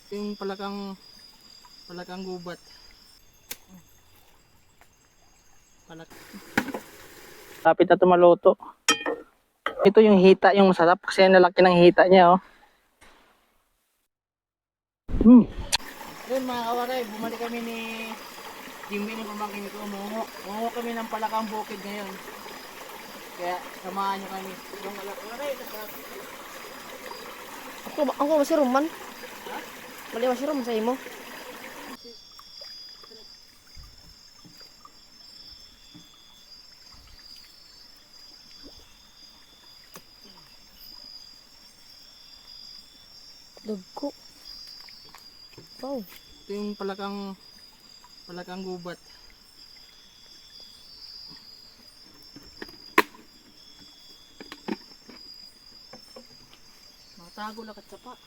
Yung palakang gubat. Lapit na tumaluto. Ito yung hita, yung masarap kasi nalaki ng hita niya, oh. Yun mga kawaray, bumalik kami ni Jimmy ng pamangkin ko. Mungo kami ng palakang bukid ngayon. Kaya samahan nyo kami. Yung kawaray, Ako masih man. ha? Mali masih sa imo. Dagko. Wow. Ito yung palakang gubat. Matago lang katsapa.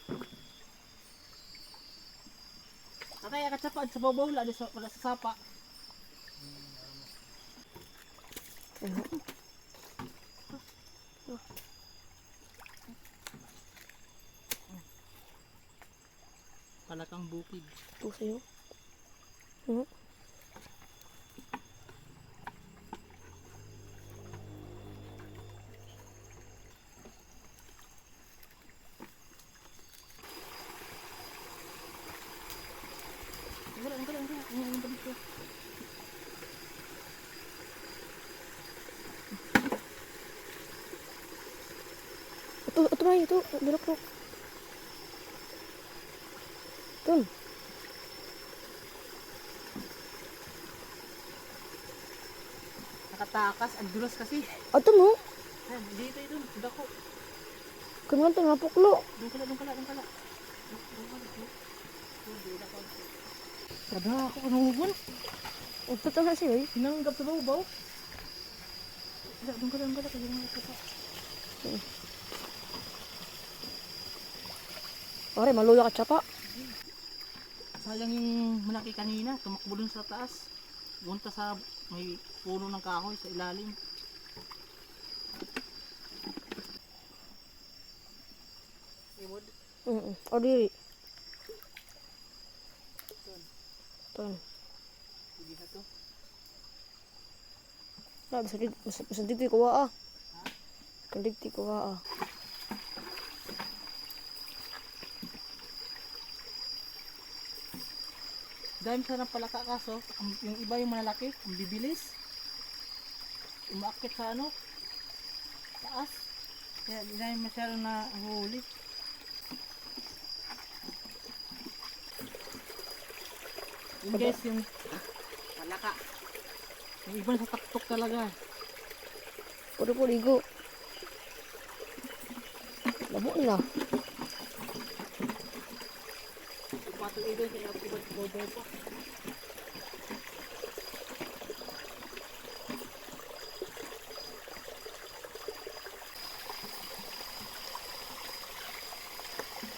Tatay, katsapa sa babaw wala sa sapa. Palakang bukid. Ito sa'yo. Wala. Ang balik ko. Ito ba ito? Bilok ko. Ito. Nakatakas, ang dulas kasi. Ito mo. Ayan, dito ito. Dako. Kailangan ito nga puklo. Doon kala. Kada ako kanuhubon. Ito nga siya eh. Hinanggap sa babaw. Doon kala. Kaya nga ito. Pare, maluya ka tsapa. Sayang yung malaki kanina. Tumakbo dun sa taas. Punta sa may puno ng kahoy sa ilalim. Imod. O diri. Ito. Hindi na to. Bisa dito ko waa. Kandigti ko waa. Dahil sa ng palaka kaso, yung iba yung malalaki, ang bibilis. Umaakit sa taas. Kaya di namin masyadong nahuhuli. Yun guys, yung palaka. Yung iba sa taktok talaga. Puro po ligo. Labo na. Patong ito sa ibat bobo pa.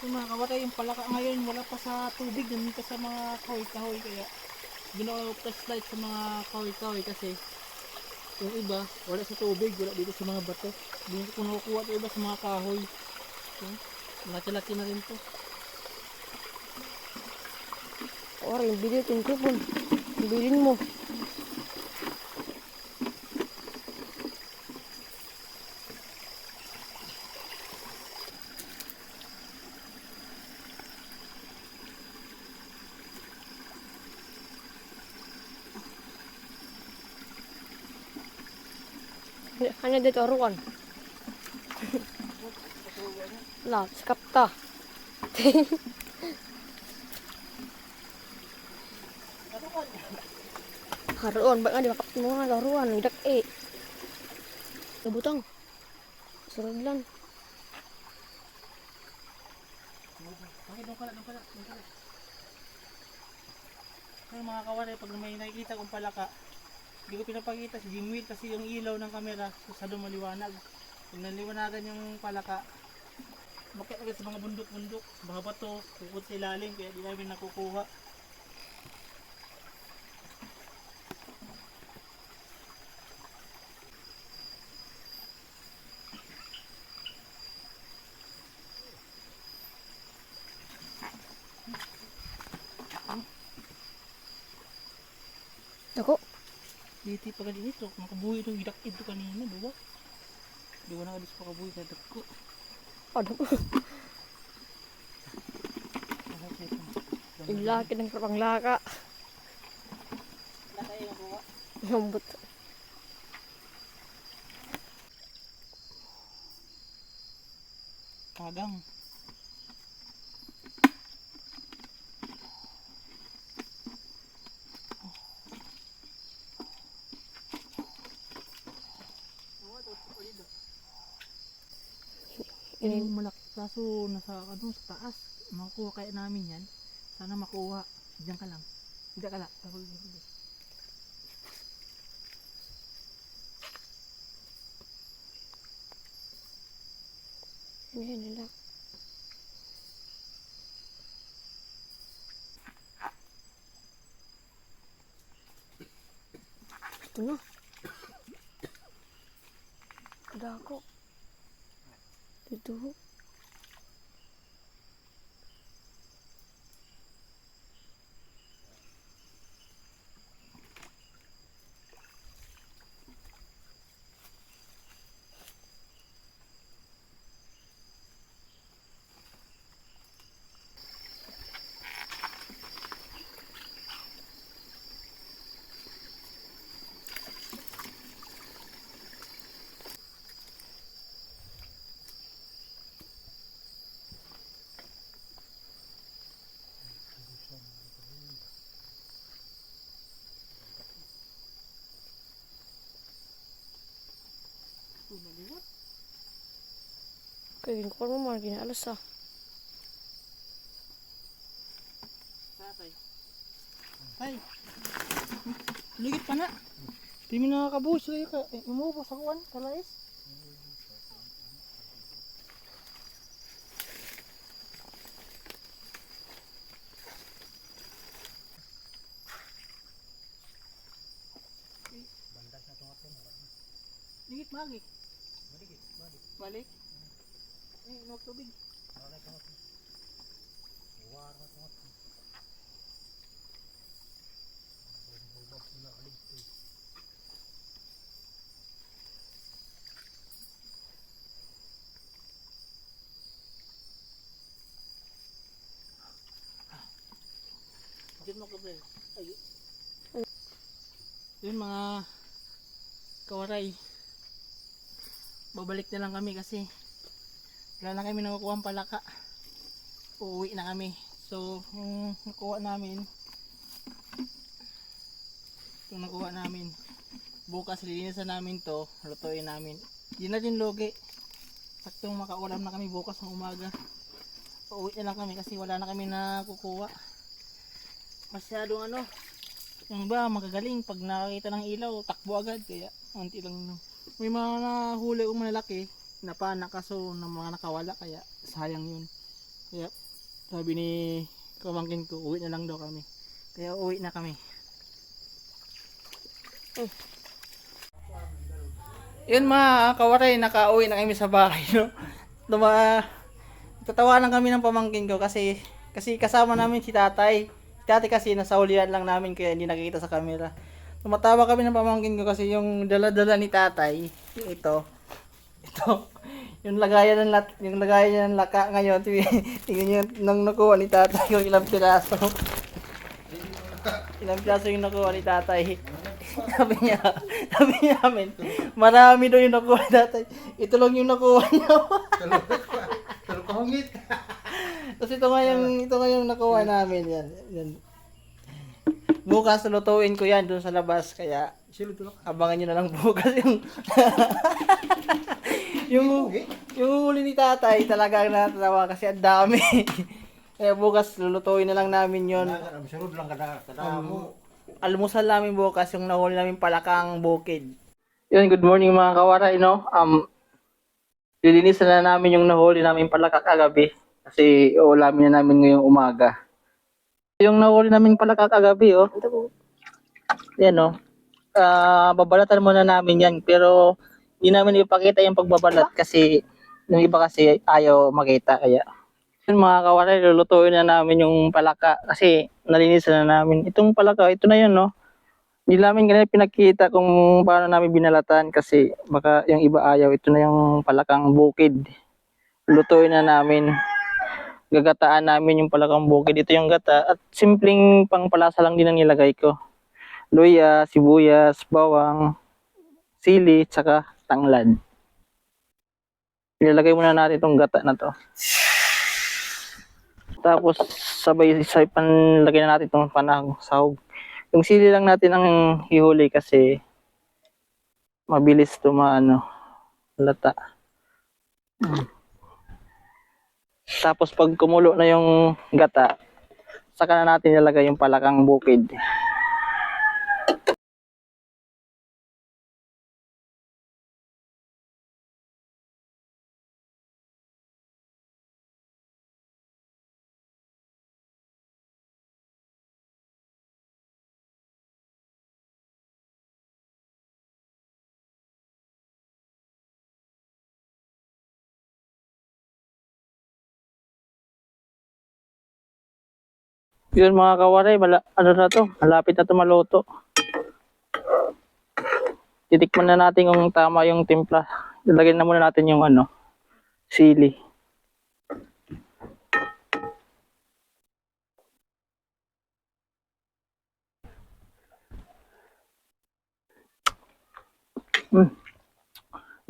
Yung mga kawaray, yung palaka ngayon wala pa sa tubig, nandito sa mga kahoy-kahoy, kaya ginawa flashlight sa mga kahoy-kahoy kasi yung iba wala sa tubig, wala dito sa mga bato. Hindi ko nakukuha ito iba sa mga kahoy. Laki-laki na rin to. Pare, yung bili ito yung kupon. Yung bilin mo. Hanya dito aruan. Lah, sikap ta. Haruan, baik nga di makap mo nga haruan, idak Nabutang. Saraglan. Okay, doon ka lang. Kaya mga kawaray, pag may nakikita kong palaka, hindi ko pinapakita si Jimmy kasi yung ilaw ng kamera masyadong maliwanag. Pag naliwanagan yung palaka, bakit agad sa mga bundok-bundok, sa mga bato, puput sa ilalim, kaya di namin nakukuha. Dako. Dito pa ganito ito. Makabuhi ito. Hidak ito kanina. Diba? Diba na kadis pa kabuhi na dako. Ano po? Yung laki ng panglaka. Laka yung buwa. Lambot. Kagang. Yung malaki kaso nasa ano sa taas. Makukuha kaya namin yan. Sana makuha. Diyan ka lang. Diyan ka lang. Ayan nila. Ito na. Dako. Dito. Kaya ko mo mga ginaalas ah. Tatay. Tay. Ligit pa na. Di mo nakakabuhos. Umubos ako an. Kalais. Ligit magi. Balik. Inog tubig. Diyan mo kabel. Yun mga kawaray. Babalik na lang kami kasi wala na kami nakukuha ang palaka. Uuwi na kami. So, yung nakuha namin, bukas lilinisan namin to, lutuin namin. Di na din logi. Saktong makaulam na kami bukas ng umaga. Uuwi na lang kami kasi wala na kami nakukuha. Masyadong ano, yung ba magagaling pag nakakita ng ilaw, takbo agad. Kaya, unti lang. May mga nahuli o malalaki, napana kaso ng mga nakawala, kaya sayang yun. Kaya sabi ni kamangkin ko, uwi na lang daw kami. Kaya uwi na kami. Yun mga kawaray, nakauwi na kami sa bahay, no? Tatawanan kami ng pamangkin ko kasi kasama namin si tatay. Si tatay kasi nasa ulian lang namin kaya hindi nakikita sa camera. Tumatawa kami ng pamangkin ko kasi yung dala-dala ni tatay, ito, yung lagayan ng laka ngayon, tingnan nyo nang nakuha ni tatay yung ilang piraso. Ilang piraso yung nakuha ni tatay. Sabi niya namin, marami daw yung nakuha ni tatay. Ito lang yung nakuha niya. Pero kahungit. Tapos ito nga yung nakuha namin yan. Bukas lutuin ko yan doon sa labas kaya abangan nyo na lang bukas yung huli ni tatay talagang natatawa kasi ang dami. Kaya bukas lulutuin na lang namin yon. Sunod lang kada mo. Almusal namin bukas yung nahuli namin palakang bukid. Yun, good morning mga kawaray, no? Lilinisan na namin yung nahuli namin palaka kagabi kasi ulamin na namin ngayong umaga. Yung nahuli namin palaka kagabi, oh. Yan, oh. Babalatan muna namin yan pero hindi namin ipakita yung pagbabalat kasi yung iba kasi ayaw makita kaya. Yun mga kawaray, lulutuin na namin yung palaka kasi nalinisan na namin. Itong palaka, ito na yun, no? Hindi namin ganun pinakita kung paano namin binalatan kasi baka yung iba ayaw. Ito na yung palakang bukid. Lutuin na namin. Gagataan namin yung palakang bukid. Ito yung gata at simpleng pangpalasa lang din ang nilagay ko. Luya, sibuyas, bawang, sili, tsaka tanglad. Ilalagay muna natin itong gata na to. Tapos sabay-sabay panlagay na natin itong panahog, sahog. Yung sili lang natin ang hihuli kasi mabilis ito lata. Tapos pag kumulo na yung gata, saka na natin ilagay yung palakang bukid. Yun mga kawaray, malapit na ito maluto. Titikman na natin kung tama yung timpla. Ilagay na muna natin yung sili.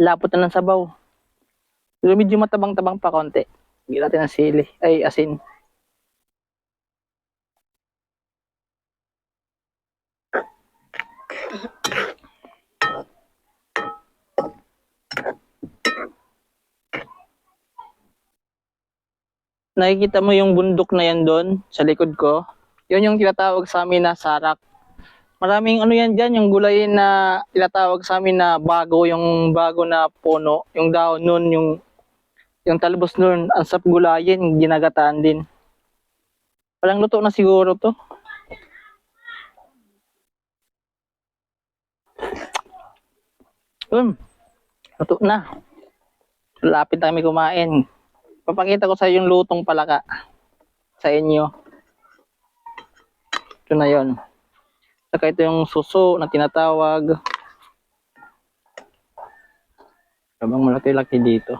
Lapot na ng sabaw. Pero medyo matabang-tabang pa konti. Bigyan natin ng sili, ay asin. Nakikita mo yung bundok na yan doon sa likod ko? Yun yung tinatawag sa amin na sarak. Maraming yan dyan, yung gulay na tinatawag sa amin na bago, yung bago na puno, yung dahon nun, yung talbos nun, ang sarap gulayin, ginagataan din. Walang luto na siguro to. Luto na. Lapit na kami kumain. Papakita ko sa yung lutong palaka sa inyo. Ito na yon. Saka ito yung suso na tinatawag. Habang malaki-laki dito.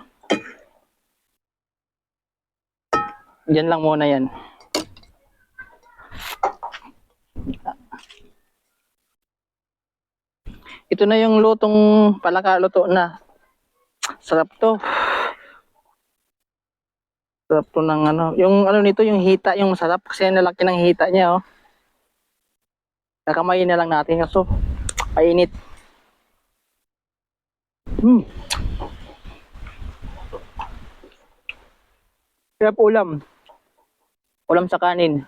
Diyan lang muna yan. Ito na yung lutong palaka, luto na. Sarap to. Sarap to ng yung nito, yung hita, yung masarap kasi nalaki ng hita niya, oh. Kakamayin na lang natin kaso mainit. Sarap ulam. Ulam sa kanin.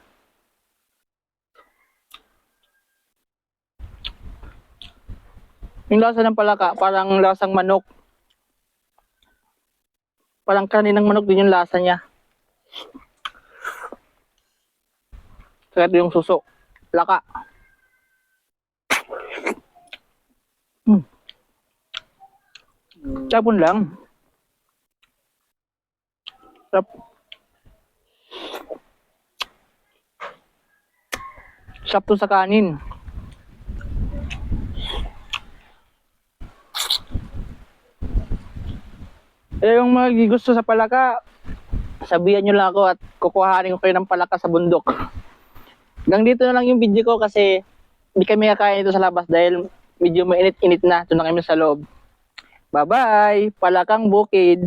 Yung lasa ng palaka, parang lasang manok. Parang kanin ng manok din yung lasa niya. Kaya ito yung suso. Laka. Sabon lang. Sarap. Sarap to sa kanin. Yung mga gusto sa palaka, sabihan nyo lang ako at kukuhanin ko kayo ng palaka sa bundok. Hanggang dito na lang yung video ko kasi hindi kami kakain ito sa labas dahil medyo mainit-init na. Ito na kami sa loob. Bye-bye! Palakang bukid!